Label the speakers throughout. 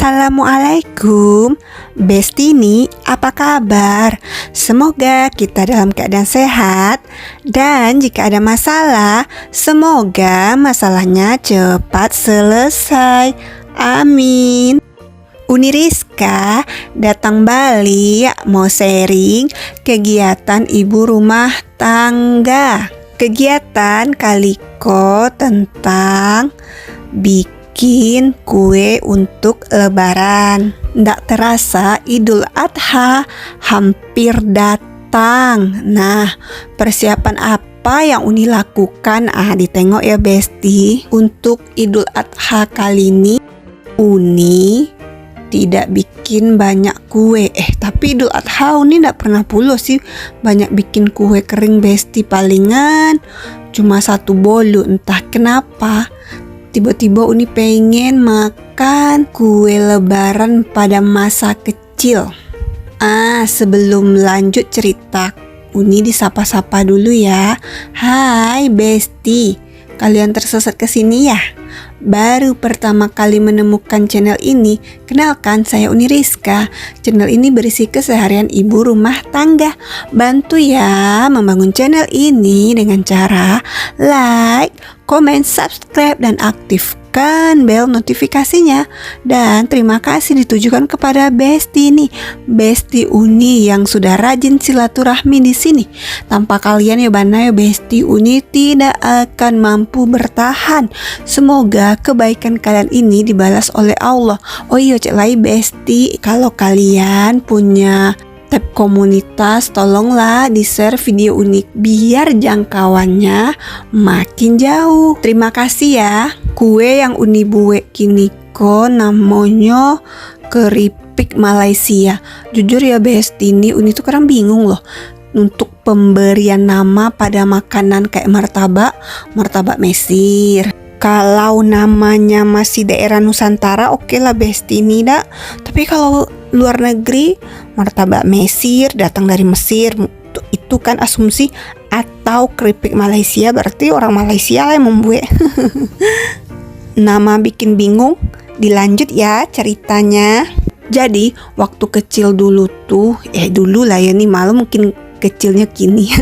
Speaker 1: Assalamualaikum, Bestini, apa kabar? Semoga kita dalam keadaan sehat. Dan jika ada masalah, semoga masalahnya cepat selesai. Amin. Uni Rizka datang balik mau sharing kegiatan ibu rumah tangga. Kegiatan Kaliko tentang bikin kue untuk lebaran. Nggak terasa Idul Adha hampir datang. Nah, persiapan apa yang Uni lakukan? Ditengok ya Besti. Untuk Idul Adha kali ini Uni tidak bikin banyak kue. Tapi Idul Adha Uni nggak pernah pula sih banyak bikin kue kering Besti. Palingan cuma 1 bolu. Entah kenapa tiba-tiba Uni pengen makan kue lebaran pada masa kecil. Sebelum lanjut cerita, Uni disapa-sapa dulu ya. Hai Besti, kalian tersesat ke sini ya? Baru pertama kali menemukan channel ini, kenalkan saya Uni Rizka. Channel ini berisi keseharian ibu rumah tangga. Bantu ya membangun channel ini dengan cara like, komen, subscribe, dan aktifkan bel notifikasinya. Dan terima kasih ditujukan kepada Besti nih, Besti Uni yang sudah rajin silaturahmi di sini. Tanpa kalian ya Bana ya Besti Uni tidak akan mampu bertahan. Semoga kebaikan kalian ini dibalas oleh Allah. Oh iya cek lagi Besti, kalau kalian punya tab komunitas, tolonglah di-share video unik biar jangkauannya makin jauh. Terima kasih ya. Kue yang Uni buat kini namanya keripik Malaysia. Jujur ya Besti, ini Uni tuh kadang bingung loh untuk pemberian nama pada makanan kayak martabak Mesir. Kalau namanya masih daerah Nusantara oke lah Besti ini dak. Tapi kalau luar negeri, martabak Mesir datang dari Mesir, itu kan asumsi. Atau keripik Malaysia, berarti orang Malaysia lah yang membuat. Nama bikin bingung. Dilanjut ya ceritanya. Jadi waktu kecil dulu tuh, dulu lah ya nih, malu mungkin kecilnya kini.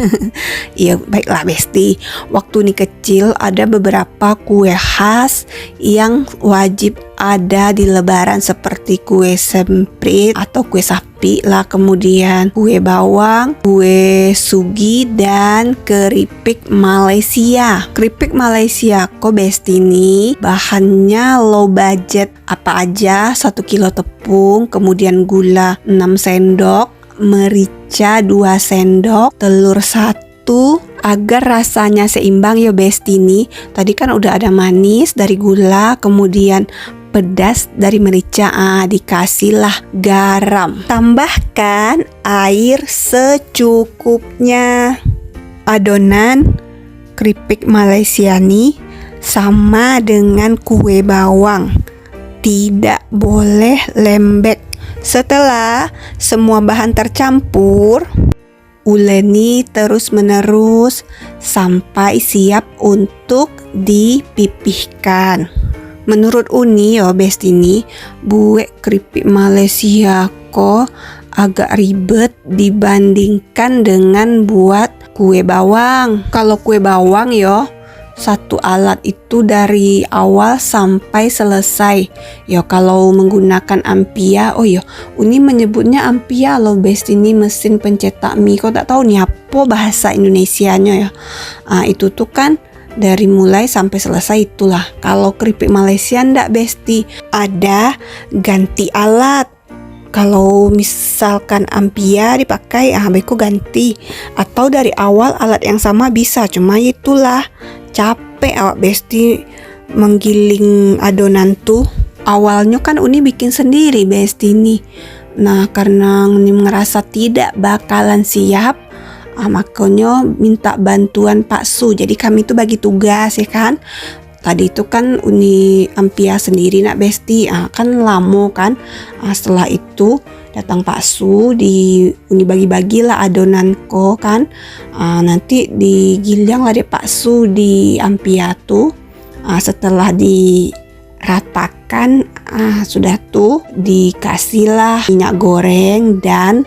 Speaker 1: Ya baiklah Besti, waktu ini kecil ada beberapa kue khas yang wajib ada di lebaran, seperti kue semprit atau kue sapi lah, kemudian kue bawang, kue sugi, dan keripik Malaysia. Keripik Malaysia kok Besti ini bahannya low budget. Apa aja? 1 kilo tepung, kemudian gula 6 sendok, merica 2 sendok, telur 1, agar rasanya seimbang ya Besti nih. Tadi kan udah ada manis dari gula, kemudian pedas dari merica, dikasihlah garam. Tambahkan air secukupnya. Adonan keripik Malaysia nih sama dengan kue bawang, tidak boleh lembek. Setelah semua bahan tercampur, uleni terus-menerus sampai siap untuk dipipihkan. Menurut Uni ya Besti ini, buat keripik Malaysia kok agak ribet dibandingkan dengan buat kue bawang. Kalau kue bawang ya, 1 alat itu dari awal sampai selesai. Ya kalau menggunakan Ampia, Uni menyebutnya Ampia loh Besti ini, mesin pencetak mie. Kok tak tahu nih apa bahasa Indonesianya ya. Itu tuh kan dari mulai sampai selesai itulah. Kalau keripik Malaysia ndak Besti, ada ganti alat. Kalau misalkan Ampia dipakai, beko ganti. Atau dari awal alat yang sama bisa, cuma itulah capek awak Besti menggiling adonan tuh. Awalnya kan Uni bikin sendiri Besti ini. Nah karena Uni ngerasa tidak bakalan siap, makanya minta bantuan Pak Su. Jadi kami tuh bagi tugas ya kan. Tadi itu kan Uni Ampia sendiri nak Besti, kan lama kan. Setelah itu datang Pak Su, Uni bagi-bagilah adonan ko kan. Nanti digiling lah deh Pak Su di Ampia tuh. Setelah di ratakan. Sudah tuh dikasihlah minyak goreng dan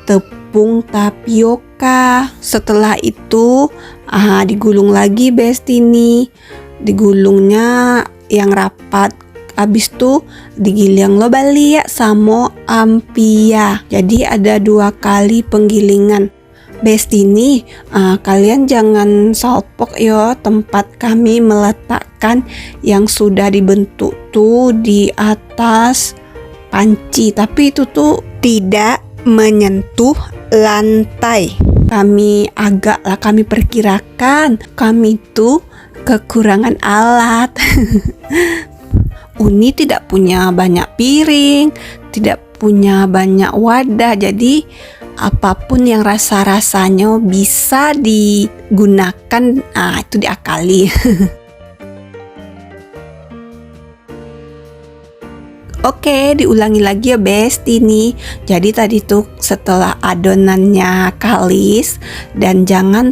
Speaker 1: tepung tapioka. Setelah itu digulung lagi Besti nih. Digulungnya yang rapat. Habis tuh digiling lo bali ya sama ampia. Jadi ada 2 kali penggilingan. Besti nih, kalian jangan salpok yo tempat kami meletakkan yang sudah dibentuk tuh di atas panci. Tapi itu tuh tidak menyentuh lantai. Kami perkirakan kami tuh kekurangan alat. Uni tidak punya banyak piring, tidak punya banyak wadah, jadi apapun yang rasa-rasanya bisa digunakan, itu diakali. Oke, diulangi lagi ya Besti nih. Jadi tadi tuh setelah adonannya kalis dan jangan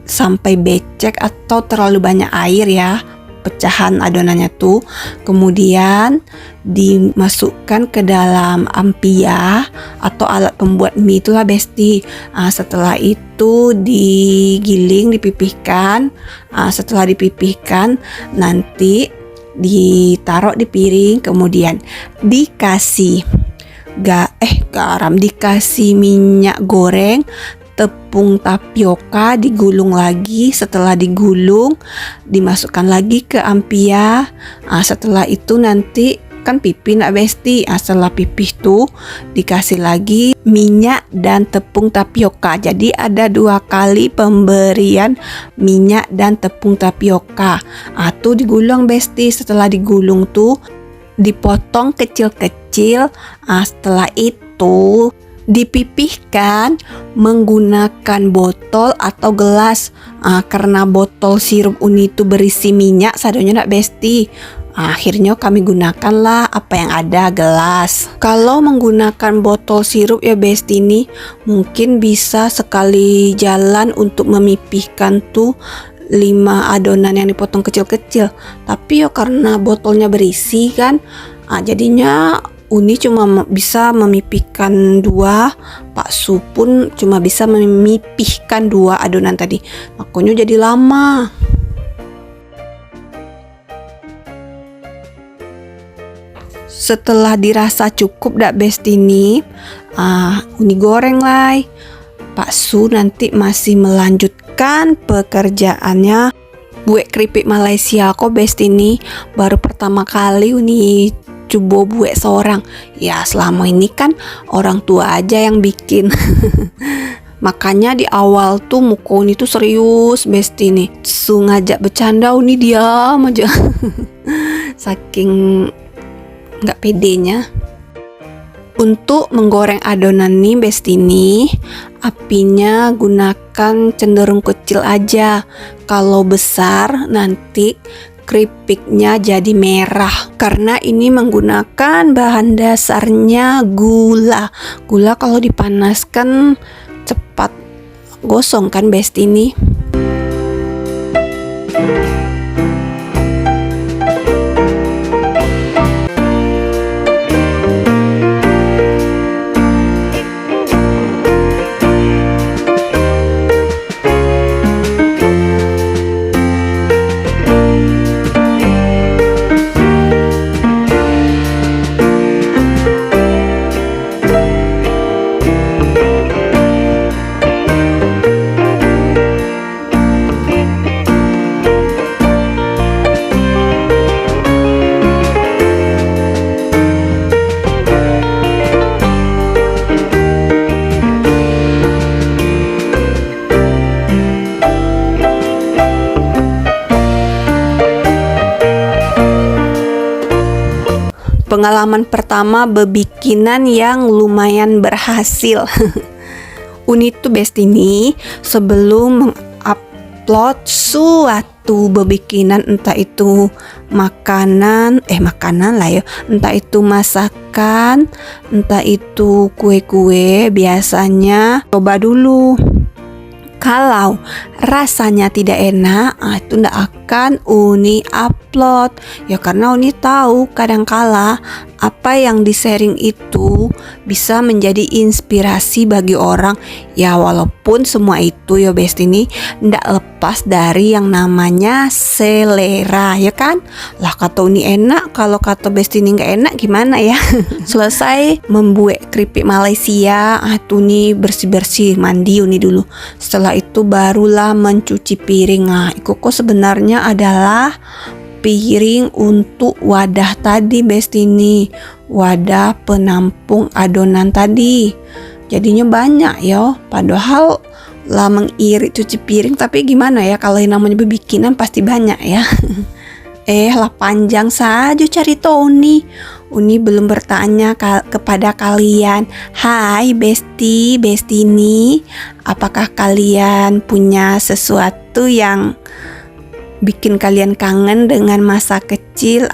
Speaker 1: sampai becek atau terlalu banyak air ya, pecahan adonannya tuh. Kemudian dimasukkan ke dalam ampia atau alat pembuat mie itulah Besti. Setelah itu digiling, dipipihkan. Setelah dipipihkan nanti ditaruh di piring, kemudian dikasih garam, dikasih minyak goreng, tepung tapioka, digulung lagi. Setelah digulung dimasukkan lagi ke ampia. Setelah itu nanti kan pipih nak Besti. Setelah pipih tuh dikasih lagi minyak dan tepung tapioka. Jadi ada 2 kali pemberian minyak dan tepung tapioka. Tuh digulung Besti. Setelah digulung tuh dipotong kecil-kecil. Setelah itu dipipihkan menggunakan botol atau gelas. Karena botol sirup Uni itu berisi minyak, sadonya nak Besti. Akhirnya kami gunakanlah apa yang ada, gelas. Kalau menggunakan botol sirup ya Besti ini mungkin bisa sekali jalan untuk memipihkan tuh 5 adonan yang dipotong kecil-kecil. Tapi ya karena botolnya berisi kan, jadinya Uni cuma bisa memipihkan 2, Pak Su pun cuma bisa memipihkan 2 adonan tadi. Makanya jadi lama. Setelah dirasa cukup dak Besti ini, Uni goreng lah. Pak Su nanti masih melanjutkan pekerjaannya. Buat keripik Malaysia kok Besti ini baru pertama kali Uni coba buat seorang. Ya selama ini kan orang tua aja yang bikin. Makanya di awal tuh muka Uni tuh serius Besti nih. Su ngajak bercanda Uni diam aja. Saking nggak pedenya. Untuk menggoreng adonan nih Besti nih, apinya gunakan cenderung kecil aja. Kalau besar nanti keripiknya jadi merah. Karena ini menggunakan bahan dasarnya gula. Gula kalau dipanaskan cepat gosong kan Besti nih. Pengalaman pertama bebikinan yang lumayan berhasil. Uni tuh Besti ini sebelum mengupload suatu bebikinan, entah itu makanan lah ya, entah itu masakan, entah itu kue-kue, biasanya coba dulu. Kalau rasanya tidak enak, itu ndak kan Uni upload. Ya karena Uni tahu kadangkala apa yang di-sharing itu bisa menjadi inspirasi bagi orang. Ya walaupun semua itu ya Besti ini ndak lepas dari yang namanya selera ya kan. Lah kata Uni enak, kalau kata Besti ini nggak enak gimana ya. Selesai membuat keripik Malaysia, Uni bersih-bersih, mandi Uni dulu. Setelah itu barulah mencuci piring. Itu kok sebenarnya adalah piring untuk wadah tadi Besti ini, wadah penampung adonan tadi. Jadinya banyak ya, padahal lah mengirit cuci piring, tapi gimana ya kalau yang namanya bikinan pasti banyak ya. Lah panjang saja cari Tony. Uni belum bertanya kepada kalian. Hai Besti, Bestini, apakah kalian punya sesuatu yang bikin kalian kangen dengan masa kecil?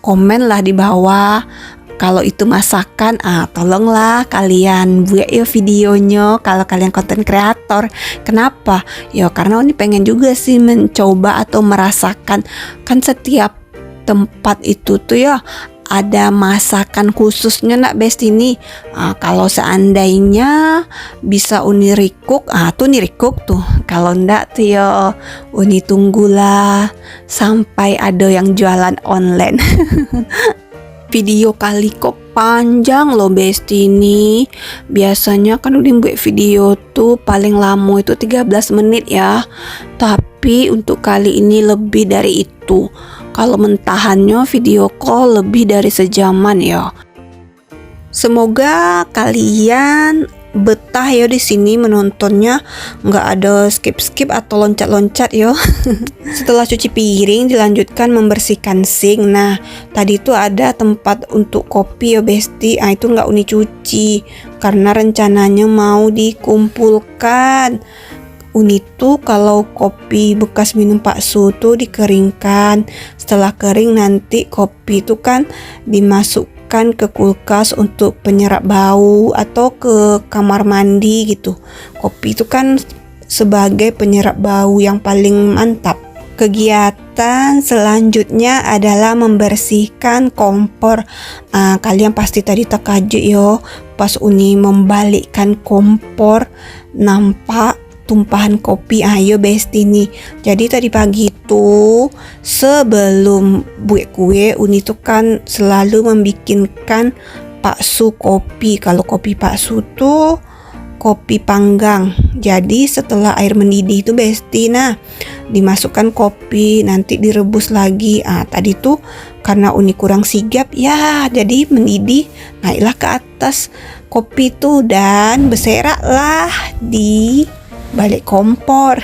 Speaker 1: Komenlah di bawah. Kalau itu masakan, tolonglah kalian buat ya videonya kalau kalian konten kreator. Kenapa? Ya karena Uni pengen juga sih mencoba atau merasakan. Kan setiap tempat itu tuh ya ada masakan khususnya nak Besti ini. Kalau seandainya bisa Uni recook, tuh Uni recook tuh. Kalau ndak tuh ya Uni tunggulah sampai ada yang jualan online. Video kali kok panjang loh Besti ini. Biasanya kan udah buat video tuh paling lama itu 13 menit ya. Tapi untuk kali ini lebih dari itu. Kalau mentahannya video call lebih dari sejaman ya. Semoga kalian betah ya di sini menontonnya, nggak ada skip atau loncat ya. Setelah cuci piring dilanjutkan membersihkan sink. Nah tadi itu ada tempat untuk kopi ya Besti, itu nggak Uni cuci karena rencananya mau dikumpulkan. Uni tuh kalau kopi bekas minum Pak Su tuh dikeringkan. Setelah kering nanti kopi itu kan dimasukkan ke kulkas untuk penyerap bau atau ke kamar mandi gitu. Kopi itu kan sebagai penyerap bau yang paling mantap. Kegiatan selanjutnya adalah membersihkan kompor. Kalian pasti tadi terkejut yo pas Uni membalikkan kompor nampak tumpahan kopi. Ayo Besti nih. Jadi tadi pagi tuh sebelum buat kue Uni tuh kan selalu membikinkan bakso kopi. Kalau kopi bakso tuh kopi panggang. Jadi setelah air mendidih itu Besti, nah dimasukkan kopi, nanti direbus lagi. Tadi tuh karena Uni kurang sigap ya, jadi mendidih, naiklah ke atas kopi tuh dan berseraklah di balik kompor.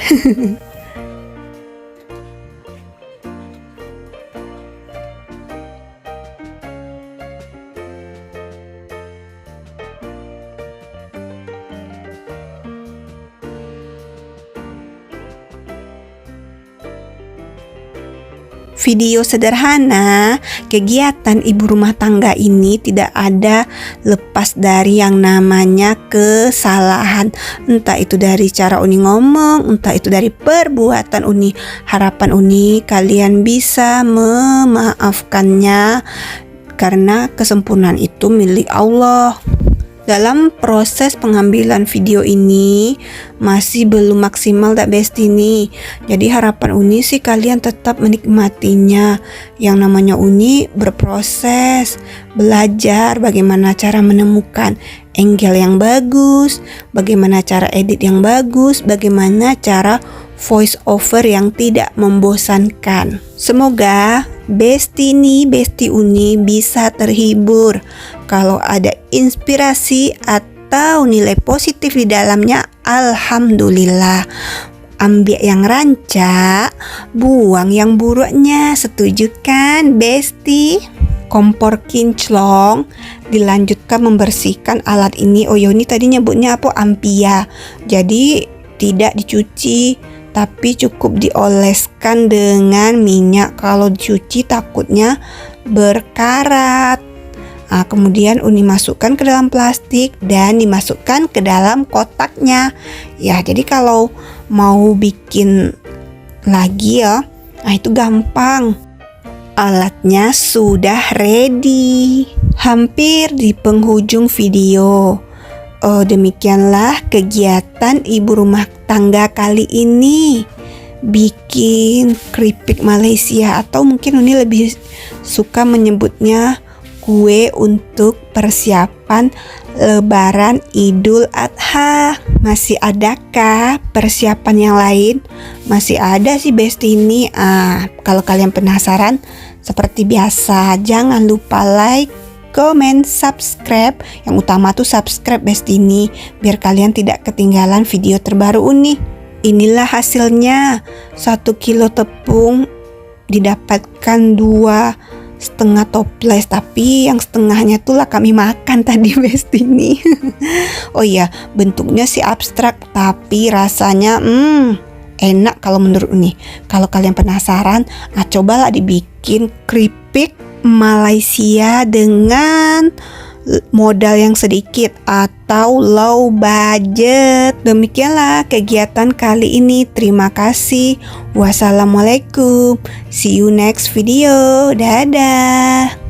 Speaker 1: Video sederhana kegiatan ibu rumah tangga ini tidak ada lepas dari yang namanya kesalahan. Entah itu dari cara Uni ngomong, entah itu dari perbuatan Uni. Harapan Uni kalian bisa memaafkannya karena kesempurnaan itu milik Allah. Dalam proses pengambilan video ini masih belum maksimal tak Besti ini. Jadi harapan Uni sih kalian tetap menikmatinya. Yang namanya Uni berproses, belajar bagaimana cara menemukan angle yang bagus, bagaimana cara edit yang bagus, bagaimana cara voice over yang tidak membosankan. Semoga Besti Uni bisa terhibur. Kalau ada inspirasi atau nilai positif di dalamnya, alhamdulillah. Ambil yang rancak, buang yang buruknya. Setuju kan Besti? Kompor kinclong dilanjutkan membersihkan alat ini. Oh Yoni tadi nyebutnya apa? Ampia. Jadi tidak dicuci, tapi cukup dioleskan dengan minyak. Kalau dicuci takutnya berkarat. Kemudian Uni masukkan ke dalam plastik dan dimasukkan ke dalam kotaknya. Ya, jadi kalau mau bikin lagi ya, Nah, itu gampang. Alatnya sudah ready. Hampir di penghujung video. Demikianlah kegiatan ibu rumah tangga kali ini. Bikin keripik Malaysia, atau mungkin Uni lebih suka menyebutnya kue untuk persiapan Lebaran Idul Adha. Masih adakah persiapan yang lain? Masih ada sih Besti ini. Kalau kalian penasaran, seperti biasa jangan lupa like, comment, subscribe. Yang utama tuh subscribe Besti ini, biar kalian tidak ketinggalan video terbaru Uni. Inilah hasilnya. 1 kilo tepung didapatkan 2,5 toples, tapi yang setengahnya tuh lah kami makan tadi Besti ini. Oh iya, bentuknya sih abstrak, tapi rasanya enak kalau menurut nih. Kalau kalian penasaran, cobalah dibikin keripik Malaysia dengan modal yang sedikit atau low budget. Demikianlah kegiatan kali ini. Terima kasih. Wassalamualaikum. See you next video. Dadah.